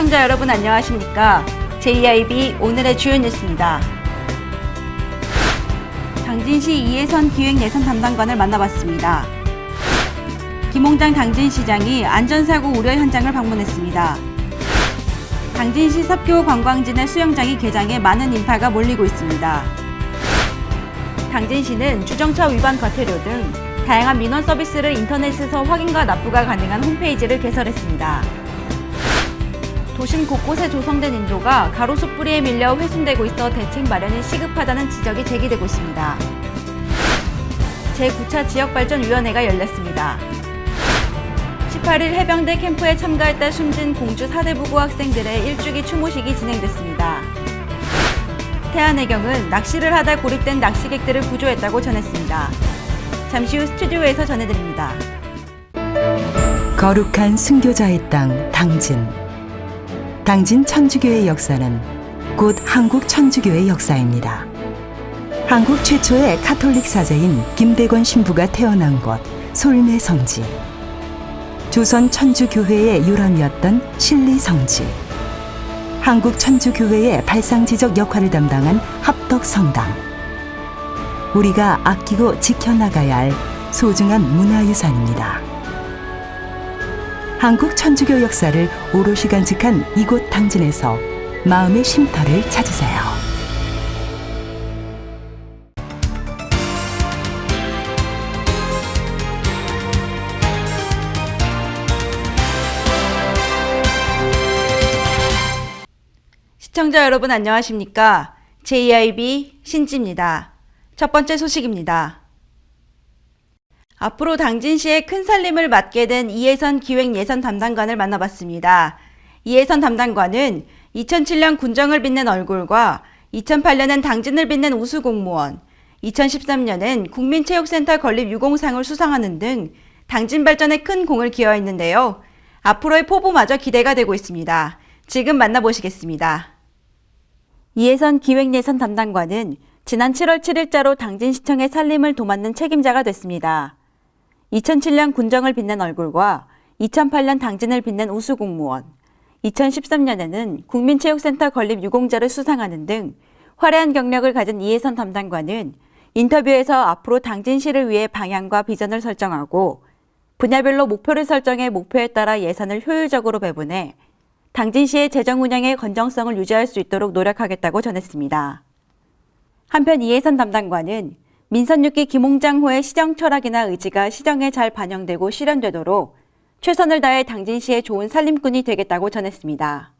시청자 여러분 안녕하십니까? JIB 오늘의 주요 뉴스입니다. 당진시 이해선 기획예산 담당관을 만나봤습니다. 김홍장 당진시장이 안전사고 우려 현장을 방문했습니다. 당진시 삽교 관광진의 수영장이 개장해 많은 인파가 몰리고 있습니다. 당진시는 주정차 위반 과태료 등 다양한 민원 서비스를 인터넷에서 확인과 납부가 가능한 홈페이지를 개설했습니다. 도심 곳곳에 조성된 인도가 가로수 뿌리에 밀려 훼손되고 있어 대책 마련이 시급하다는 지적이 제기되고 있습니다. 제9차 지역발전위원회가 열렸습니다. 18일 해병대 캠프에 참가했다 숨진 공주 사대부고 학생들의 일주기 추모식이 진행됐습니다. 태안해경은 낚시를 하다 고립된 낚시객들을 구조했다고 전했습니다. 잠시 후 스튜디오에서 전해드립니다. 거룩한 순교자의 땅 당진. 당진 천주교의 역사는 곧 한국 천주교의 역사입니다. 한국 최초의 카톨릭 사제인 김대권 신부가 태어난 곳 솔매 성지. 조선 천주교회의 유람이었던 신리 성지. 한국 천주교회의 발상지적 역할을 담당한 합덕 성당. 우리가 아끼고 지켜나가야 할 소중한 문화유산입니다. 한국 천주교 역사를 오롯이 간직한 이곳 당진에서 마음의 쉼터를 찾으세요. 시청자 여러분 안녕하십니까? JIB 신지입니다. 첫 번째 소식입니다. 앞으로 당진시의 큰 살림을 맡게 된 이해선 기획예산 담당관을 만나봤습니다. 이해선 담당관은 2007년 군정을 빛낸 얼굴과 2008년엔 당진을 빛낸 우수공무원, 2013년엔 국민체육센터 건립 유공상을 수상하는 등 당진 발전에 큰 공을 기여했는데요. 앞으로의 포부마저 기대가 되고 있습니다. 지금 만나보시겠습니다. 이해선 기획예산 담당관은 지난 7월 7일자로 당진시청의 살림을 도맡는 책임자가 됐습니다. 2007년 군정을 빛낸 얼굴과 2008년 당진을 빛낸 우수공무원, 2013년에는 국민체육센터 건립 유공자를 수상하는 등 화려한 경력을 가진 이해선 담당관은 인터뷰에서 앞으로 당진시를 위해 방향과 비전을 설정하고 분야별로 목표를 설정해 목표에 따라 예산을 효율적으로 배분해 당진시의 재정 운영의 건정성을 유지할 수 있도록 노력하겠다고 전했습니다. 한편 이해선 담당관은 민선 6기 김홍장호의 시정 철학이나 의지가 시정에 잘 반영되고 실현되도록 최선을 다해 당진시의 좋은 살림꾼이 되겠다고 전했습니다.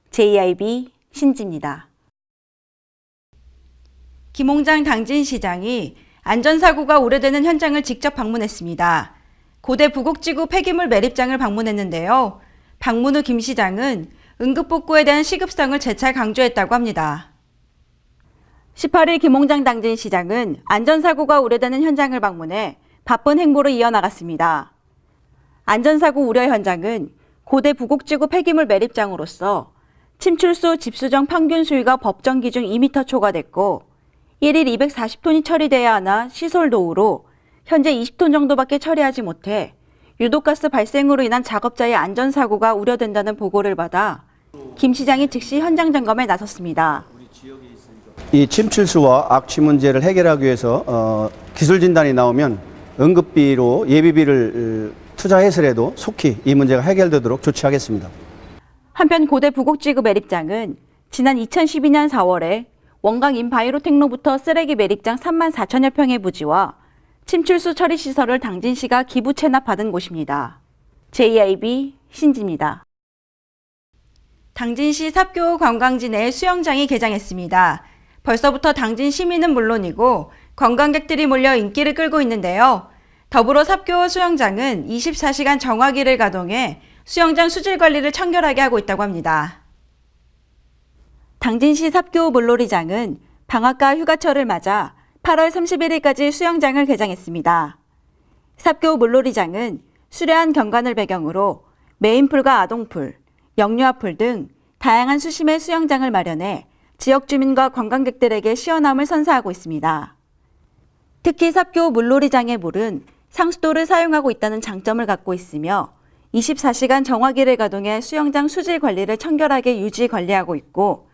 JIB 신지입니다. 김홍장 당진시장이 안전사고가 우려되는 현장을 직접 방문했습니다. 고대 부곡지구 폐기물 매립장을 방문했는데요. 방문 후 김 시장은 응급복구에 대한 시급성을 재차 강조했다고 합니다. 18일 김홍장 당진시장은 안전사고가 우려되는 현장을 방문해 바쁜 행보를 이어나갔습니다. 안전사고 우려 현장은 고대 부곡지구 폐기물 매립장으로서 침출수 집수정 평균 수위가 법정 기준 2m 초과됐고 1일 240톤이 처리돼야 하나 시설 노후로 현재 20톤 정도밖에 처리하지 못해 유독가스 발생으로 인한 작업자의 안전사고가 우려된다는 보고를 받아 김 시장이 즉시 현장 점검에 나섰습니다. 이 침출수와 악취 문제를 해결하기 위해서 기술 진단이 나오면 응급비로 예비비를 투자해서라도 속히 이 문제가 해결되도록 조치하겠습니다. 한편 고대 부곡지구 매립장은 지난 2012년 4월에 원광 인바이로텍로부터 쓰레기 매립장 3만 4천여 평의 부지와 침출수 처리 시설을 당진시가 기부 체납받은 곳입니다. JIB 신지입니다. 당진시 삽교 관광지 내 수영장이 개장했습니다. 벌써부터 당진 시민은 물론이고 관광객들이 몰려 인기를 끌고 있는데요. 더불어 삽교 수영장은 24시간 정화기를 가동해 수영장 수질 관리를 청결하게 하고 있다고 합니다. 당진시 삽교 물놀이장은 방학과 휴가철을 맞아 8월 31일까지 수영장을 개장했습니다. 삽교 물놀이장은 수려한 경관을 배경으로 메인풀과 아동풀, 영유아풀 등 다양한 수심의 수영장을 마련해 지역 주민과 관광객들에게 시원함을 선사하고 있습니다. 특히 삽교 물놀이장의 물은 상수도를 사용하고 있다는 장점을 갖고 있으며 24시간 정화기를 가동해 수영장 수질 관리를 청결하게 유지 관리하고 있고,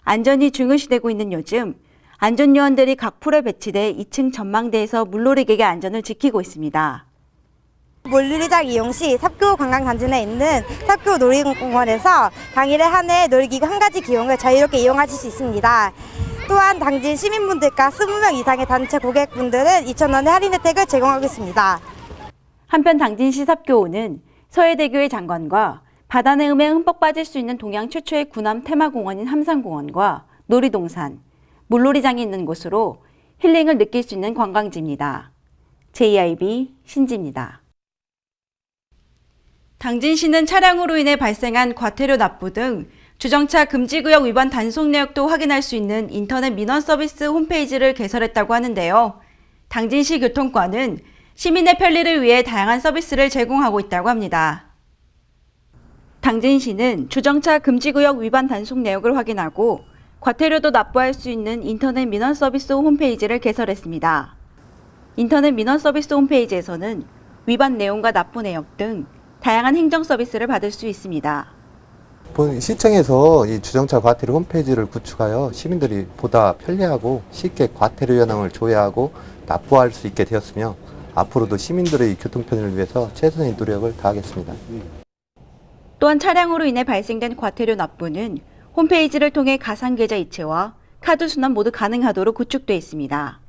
안전이 중요시되고 있는 요즘 안전요원들이 각 풀에 배치돼 2층 전망대에서 물놀이객의 안전을 지키고 있습니다. 물놀이장 이용 시 삽교 관광단지 내에 있는 삽교 놀이공원에서 당일에 한해 놀이기구 한 가지 기용을 자유롭게 이용하실 수 있습니다. 또한 당진 시민분들과 20명 이상의 단체 고객분들은 2,000원의 할인 혜택을 제공하고 있습니다. 한편 당진시 삽교호는 서해대교의 장관과 바다 내음에 흠뻑 빠질 수 있는 동양 최초의 군함 테마공원인 함산공원과 놀이동산, 물놀이장이 있는 곳으로 힐링을 느낄 수 있는 관광지입니다. JIB 신지입니다. 당진시는 차량으로 인해 발생한 과태료 납부 등 주정차 금지구역 위반 단속 내역도 확인할 수 있는 인터넷 민원 서비스 홈페이지를 개설했다고 하는데요. 당진시 교통과는 시민의 편리를 위해 다양한 서비스를 제공하고 있다고 합니다. 당진시는 주정차 금지구역 위반 단속 내역을 확인하고 과태료도 납부할 수 있는 인터넷 민원 서비스 홈페이지를 개설했습니다. 인터넷 민원 서비스 홈페이지에서는 위반 내용과 납부 내역 등 다양한 행정 서비스를 받을 수 있습니다. 시청에서 이 주정차 과태료 홈페이지를 구축하여 시민들이 보다 편리하고 쉽게 과태료 현황을 조회하고 납부할 수 있게 되었으며 앞으로도 시민들의 교통 편의를 위해서 최선의 노력을 다하겠습니다. 또한 차량으로 인해 발생된 과태료 납부는 홈페이지를 통해 가상계좌 이체와 카드 순환 모두 가능하도록 구축되어 있습니다.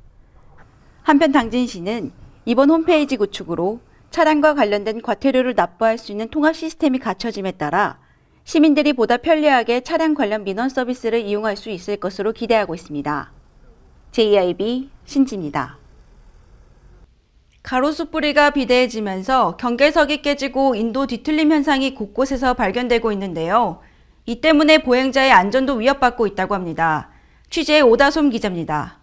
한편 당진시는 이번 홈페이지 구축으로 차량과 관련된 과태료를 납부할 수 있는 통합 시스템이 갖춰짐에 따라 시민들이 보다 편리하게 차량 관련 민원 서비스를 이용할 수 있을 것으로 기대하고 있습니다. JIB 신지입니다. 가로수 뿌리가 비대해지면서 경계석이 깨지고 인도 뒤틀림 현상이 곳곳에서 발견되고 있는데요. 이 때문에 보행자의 안전도 위협받고 있다고 합니다. 취재의 오다솜 기자입니다.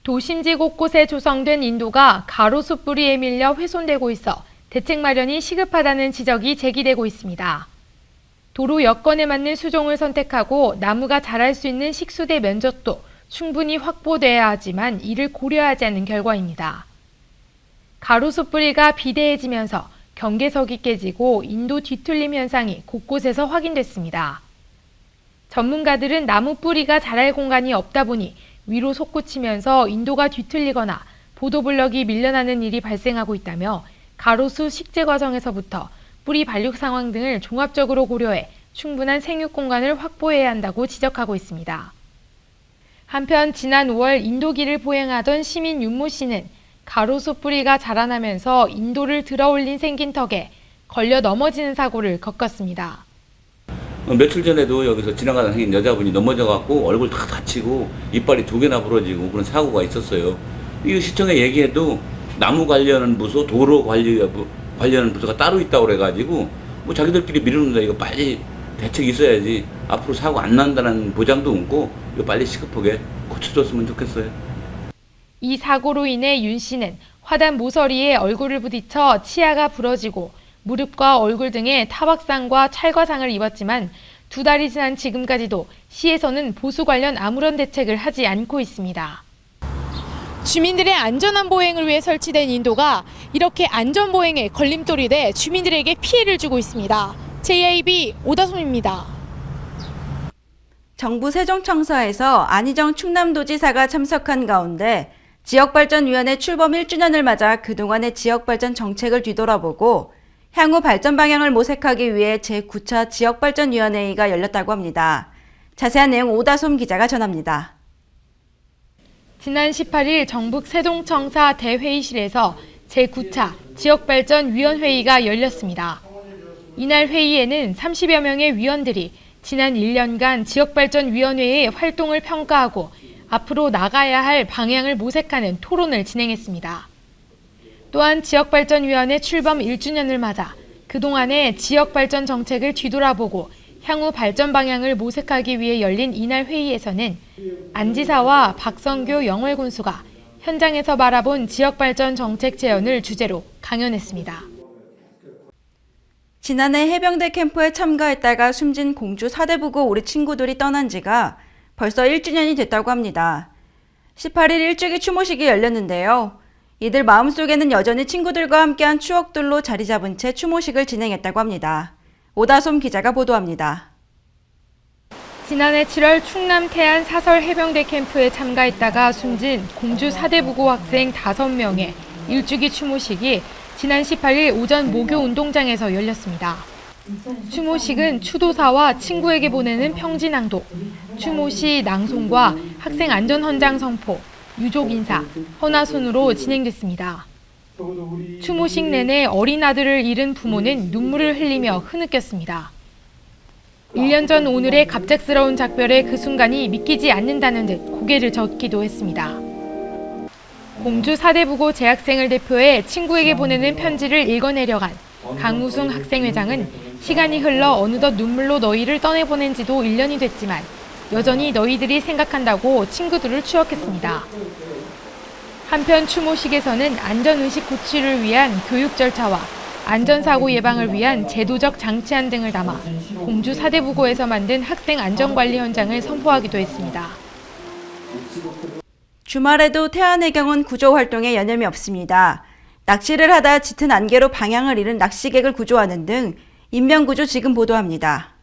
도심지 곳곳에 조성된 인도가 가로수 뿌리에 밀려 훼손되고 있어 대책 마련이 시급하다는 지적이 제기되고 있습니다. 도로 여건에 맞는 수종을 선택하고 나무가 자랄 수 있는 식수대 면적도 충분히 확보돼야 하지만 이를 고려하지 않는 결과입니다. 가로수 뿌리가 비대해지면서 경계석이 깨지고 인도 뒤틀림 현상이 곳곳에서 확인됐습니다. 전문가들은 나무 뿌리가 자랄 공간이 없다 보니 위로 솟구치면서 인도가 뒤틀리거나 보도블럭이 밀려나는 일이 발생하고 있다며 가로수 식재 과정에서부터 뿌리 발육 상황 등을 종합적으로 고려해 충분한 생육 공간을 확보해야 한다고 지적하고 있습니다. 한편 지난 5월 인도길을 보행하던 시민 윤모 씨는 가로수 뿌리가 자라나면서 인도를 들어올린 생긴 턱에 걸려 넘어지는 사고를 겪었습니다. 며칠 전에도 여기서 지나가다 생긴 여자분이 넘어져갖고 얼굴 다 다치고 이빨이 2개나 부러지고 그런 사고가 있었어요. 이 시청에 얘기해도 나무 관련 부서, 도로 관련 부서가 따로 있다고 그래가지고 뭐 자기들끼리 미루는데 이거 빨리 대책이 있어야지 앞으로 사고 안 난다는 보장도 없고 이거 빨리 시급하게 고쳐줬으면 좋겠어요. 이 사고로 인해 윤 씨는 화단 모서리에 얼굴을 부딪혀 치아가 부러지고 무릎과 얼굴 등에 타박상과 찰과상을 입었지만 2달이 지난 지금까지도 시에서는 보수 관련 아무런 대책을 하지 않고 있습니다. 주민들의 안전한 보행을 위해 설치된 인도가 이렇게 안전보행에 걸림돌이 돼 주민들에게 피해를 주고 있습니다. JIB 오다솜입니다. 정부 세종청사에서 안희정 충남도지사가 참석한 가운데 지역발전위원회 출범 1주년을 맞아 그동안의 지역발전 정책을 뒤돌아보고 향후 발전 방향을 모색하기 위해 제9차 지역발전위원회의가 열렸다고 합니다. 자세한 내용 오다솜 기자가 전합니다. 지난 18일 정북 세종청사 대회의실에서 제9차 지역발전위원회의가 열렸습니다. 이날 회의에는 30여 명의 위원들이 지난 1년간 지역발전위원회의 활동을 평가하고 앞으로 나가야 할 방향을 모색하는 토론을 진행했습니다. 또한 지역발전위원회 출범 1주년을 맞아 그동안의 지역발전 정책을 뒤돌아보고 향후 발전 방향을 모색하기 위해 열린 이날 회의에서는 안 지사와 박성교 영월군수가 현장에서 바라본 지역발전 정책 재현을 주제로 강연했습니다. 지난해 해병대 캠프에 참가했다가 숨진 공주 사대부고 우리 친구들이 떠난 지가 벌써 1주년이 됐다고 합니다. 18일 일주기 추모식이 열렸는데요. 이들 마음속에는 여전히 친구들과 함께한 추억들로 자리 잡은 채 추모식을 진행했다고 합니다. 오다솜 기자가 보도합니다. 지난해 7월 충남 태안 사설 해병대 캠프에 참가했다가 숨진 공주 사대부고 학생 5명의 일주기 추모식이 지난 18일 오전 모교 운동장에서 열렸습니다. 추모식은 추도사와 친구에게 보내는 평지 낭독, 추모시 낭송과 학생 안전 헌장 선포, 유족 인사, 헌화 순으로 진행됐습니다. 추모식 내내 어린 아들을 잃은 부모는 눈물을 흘리며 흐느꼈습니다. 1년 전 오늘의 갑작스러운 작별에 그 순간이 믿기지 않는다는 듯 고개를 젓기도 했습니다. 공주 사대부고 재학생을 대표해 친구에게 보내는 편지를 읽어내려간 강우승 학생회장은 시간이 흘러 어느덧 눈물로 너희를 떠내보낸 지도 1년이 됐지만 여전히 너희들이 생각한다고 친구들을 추억했습니다. 한편 추모식에서는 안전의식 고취를 위한 교육 절차와 안전사고 예방을 위한 제도적 장치안 등을 담아 공주 사대부고에서 만든 학생 안전관리 현장을 선포하기도 했습니다. 주말에도 태안해경은 구조 활동에 여념이 없습니다. 낚시를 하다 짙은 안개로 방향을 잃은 낚시객을 구조하는 등 인명구조 지금 보도합니다.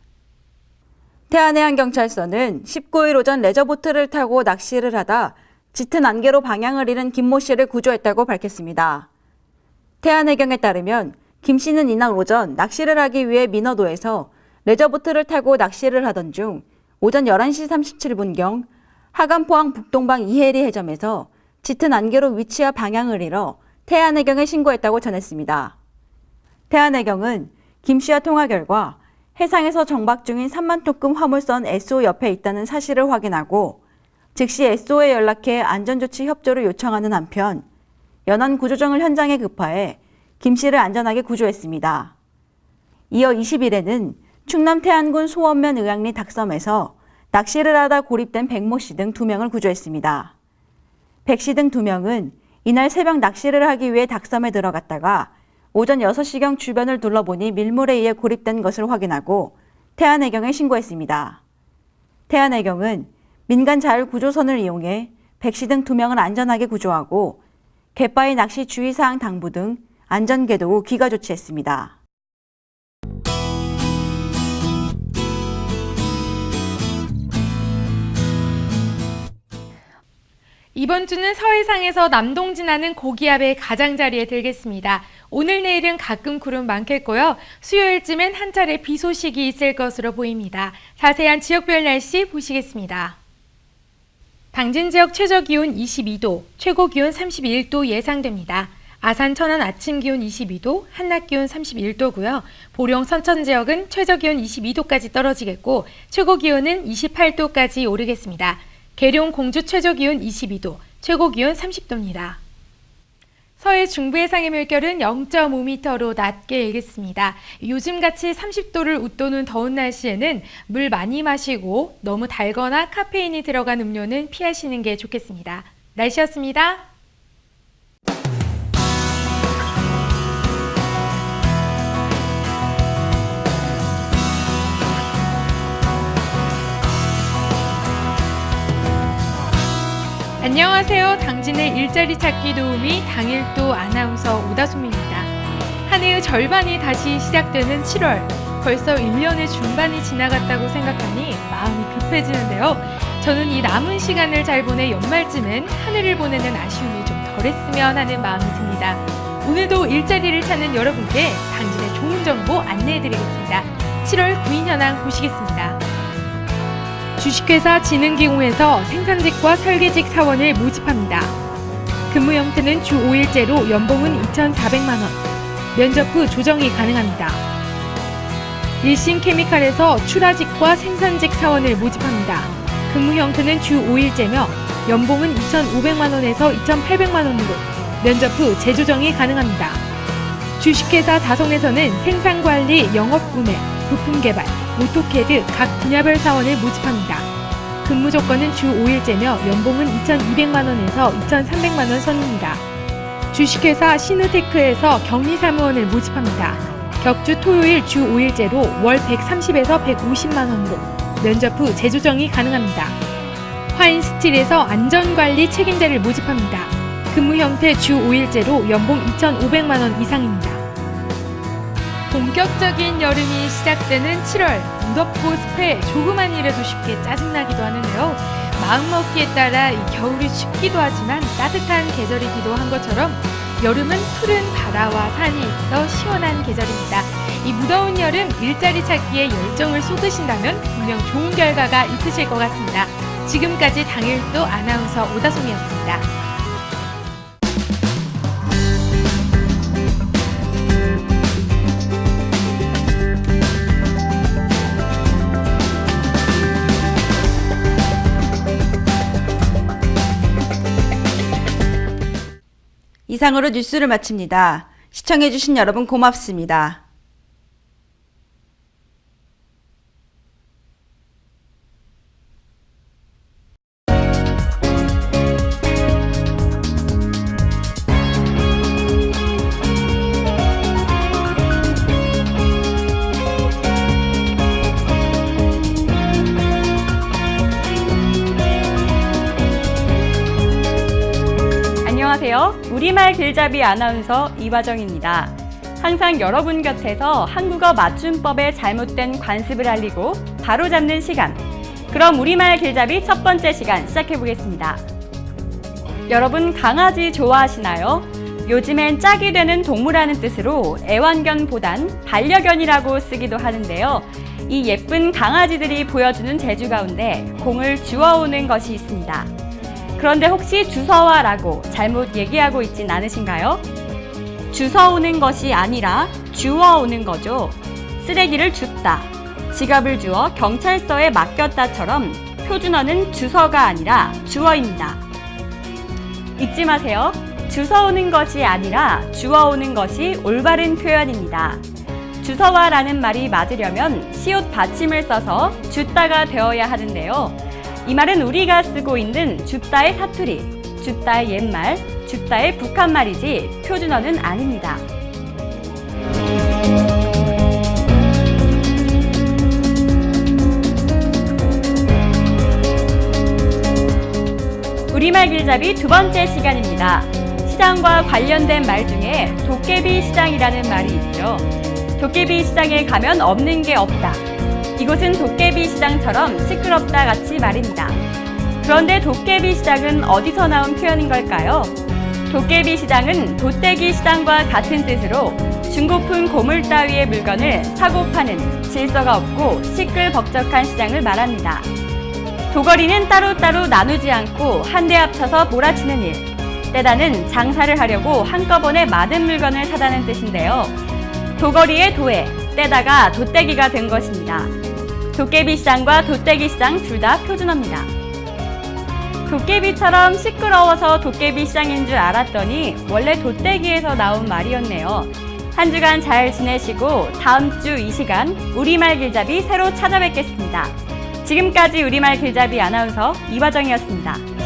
태안해양경찰서는 19일 오전 레저보트를 타고 낚시를 하다 짙은 안개로 방향을 잃은 김모 씨를 구조했다고 밝혔습니다. 태안해경에 따르면 김 씨는 이날 오전 낚시를 하기 위해 민어도에서 레저보트를 타고 낚시를 하던 중 오전 11시 37분경 하간포항 북동방 이해리 해점에서 짙은 안개로 위치와 방향을 잃어 태안해경에 신고했다고 전했습니다. 태안해경은 김 씨와 통화 결과 해상에서 정박 중인 3만 톤급 화물선 SO 옆에 있다는 사실을 확인하고 즉시 SO에 연락해 안전조치 협조를 요청하는 한편 연안 구조정을 현장에 급파해 김 씨를 안전하게 구조했습니다. 이어 20일에는 충남 태안군 소원면 의왕리 닭섬에서 낚시를 하다 고립된 백모 씨 등 2명을 구조했습니다. 백 씨 등 2명은 이날 새벽 낚시를 하기 위해 닭섬에 들어갔다가 오전 6시경 주변을 둘러보니 밀물에 의해 고립된 것을 확인하고 태안해경에 신고했습니다. 태안해경은 민간 자율구조선을 이용해 백 씨 등 2명을 안전하게 구조하고 갯바위 낚시 주의사항 당부 등 안전궤도 후 귀가 조치했습니다. 이번 주는 서해상에서 남동진하는 고기압의 가장자리에 들겠습니다. 오늘 내일은 가끔 구름 많겠고요. 수요일쯤엔 한 차례 비 소식이 있을 것으로 보입니다. 자세한 지역별 날씨 보시겠습니다. 당진 지역 최저기온 22도, 최고기온 31도 예상됩니다. 아산 천안 아침 기온 22도, 한낮 기온 31도고요. 보령 선천 지역은 최저기온 22도까지 떨어지겠고 최고기온은 28도까지 오르겠습니다. 계룡 공주 최저기온 22도, 최고기온 30도입니다. 서해 중부 해상의 물결은 0.5m로 낮게 일겠습니다. 요즘같이 30도를 웃도는 더운 날씨에는 물 많이 마시고 너무 달거나 카페인이 들어간 음료는 피하시는 게 좋겠습니다. 날씨였습니다. 안녕하세요. 당진의 일자리 찾기 도우미 당일도 아나운서 오다솜입니다. 한 해의 절반이 다시 시작되는 7월. 벌써 1년의 중반이 지나갔다고 생각하니 마음이 급해지는데요. 저는 이 남은 시간을 잘 보내 연말쯤엔 하늘을 보내는 아쉬움이 좀 덜했으면 하는 마음이 듭니다. 오늘도 일자리를 찾는 여러분께 당진의 좋은 정보 안내해드리겠습니다. 7월 구인 현황 보시겠습니다. 주식회사 진흥기공에서 생산직과 설계직 사원을 모집합니다. 근무 형태는 주 5일제로 연봉은 2,400만 원, 면접 후 조정이 가능합니다. 일신케미칼에서 출하직과 생산직 사원을 모집합니다. 근무 형태는 주 5일제며 연봉은 2,500만 원에서 2,800만 원으로 면접 후 재조정이 가능합니다. 주식회사 다성에서는 생산관리, 영업구매, 부품개발, 오토캐드 각 분야별 사원을 모집합니다. 근무 조건은 주 5일제며 연봉은 2,200만 원에서 2,300만 원 선입니다. 주식회사 시누테크에서 격리사무원을 모집합니다. 격주 토요일 주 5일제로 월 130에서 150만 원으로 면접 후 재조정이 가능합니다. 화인스틸에서 안전관리 책임자를 모집합니다. 근무 형태 주 5일제로 연봉 2,500만 원 이상입니다. 본격적인 여름이 시작되는 7월, 무덥고 습해 조그만 일에도 쉽게 짜증나기도 하는데요. 마음먹기에 따라 이 겨울이 춥기도 하지만 따뜻한 계절이기도 한 것처럼 여름은 푸른 바다와 산이 있어 시원한 계절입니다. 이 무더운 여름 일자리 찾기에 열정을 쏟으신다면 분명 좋은 결과가 있으실 것 같습니다. 지금까지 당일도 아나운서 오다솜이었습니다. 이상으로 뉴스를 마칩니다. 시청해주신 여러분 고맙습니다. 안녕하세요. 우리말 길잡이 아나운서 이화정입니다. 항상 여러분 곁에서 한국어 맞춤법의 잘못된 관습을 알리고 바로잡는 시간. 그럼 우리말 길잡이 첫 번째 시간 시작해보겠습니다. 여러분 강아지 좋아하시나요? 요즘엔 짝이 되는 동물하는 뜻으로 애완견보단 반려견이라고 쓰기도 하는데요. 이 예쁜 강아지들이 보여주는 재주 가운데 공을 주워오는 것이 있습니다. 그런데 혹시 주워와라고 잘못 얘기하고 있진 않으신가요? 주워오는 것이 아니라 주워오는 거죠. 쓰레기를 줍다, 지갑을 주워 경찰서에 맡겼다처럼 표준어는 주서가 아니라 주어입니다. 잊지 마세요. 주워오는 것이 아니라 주워오는 것이 올바른 표현입니다. 주워와라는 말이 맞으려면 시옷 받침을 써서 줍다가 되어야 하는데요. 이 말은 우리가 쓰고 있는 줍다의 사투리, 줍다의 옛말, 줍다의 북한말이지 표준어는 아닙니다. 우리말 길잡이 두 번째 시간입니다. 시장과 관련된 말 중에 도깨비 시장이라는 말이 있죠. 도깨비 시장에 가면 없는 게 없다. 이곳은 도깨비 시장처럼 시끄럽다 같이 말입니다. 그런데 도깨비 시장은 어디서 나온 표현인 걸까요? 도깨비 시장은 도떼기 시장과 같은 뜻으로 중고품 고물 따위의 물건을 사고 파는 질서가 없고 시끌벅적한 시장을 말합니다. 도거리는 따로따로 나누지 않고 한데 합쳐서 몰아치는 일. 떼다는 장사를 하려고 한꺼번에 많은 물건을 사다는 뜻인데요. 도거리의 도에, 떼다가 도떼기가 된 것입니다. 도깨비 시장과 도떼기 시장 둘 다 표준어입니다. 도깨비처럼 시끄러워서 도깨비 시장인 줄 알았더니 원래 도떼기에서 나온 말이었네요. 한 주간 잘 지내시고 다음 주 이 시간 우리말 길잡이 새로 찾아뵙겠습니다. 지금까지 우리말 길잡이 아나운서 이화정이었습니다.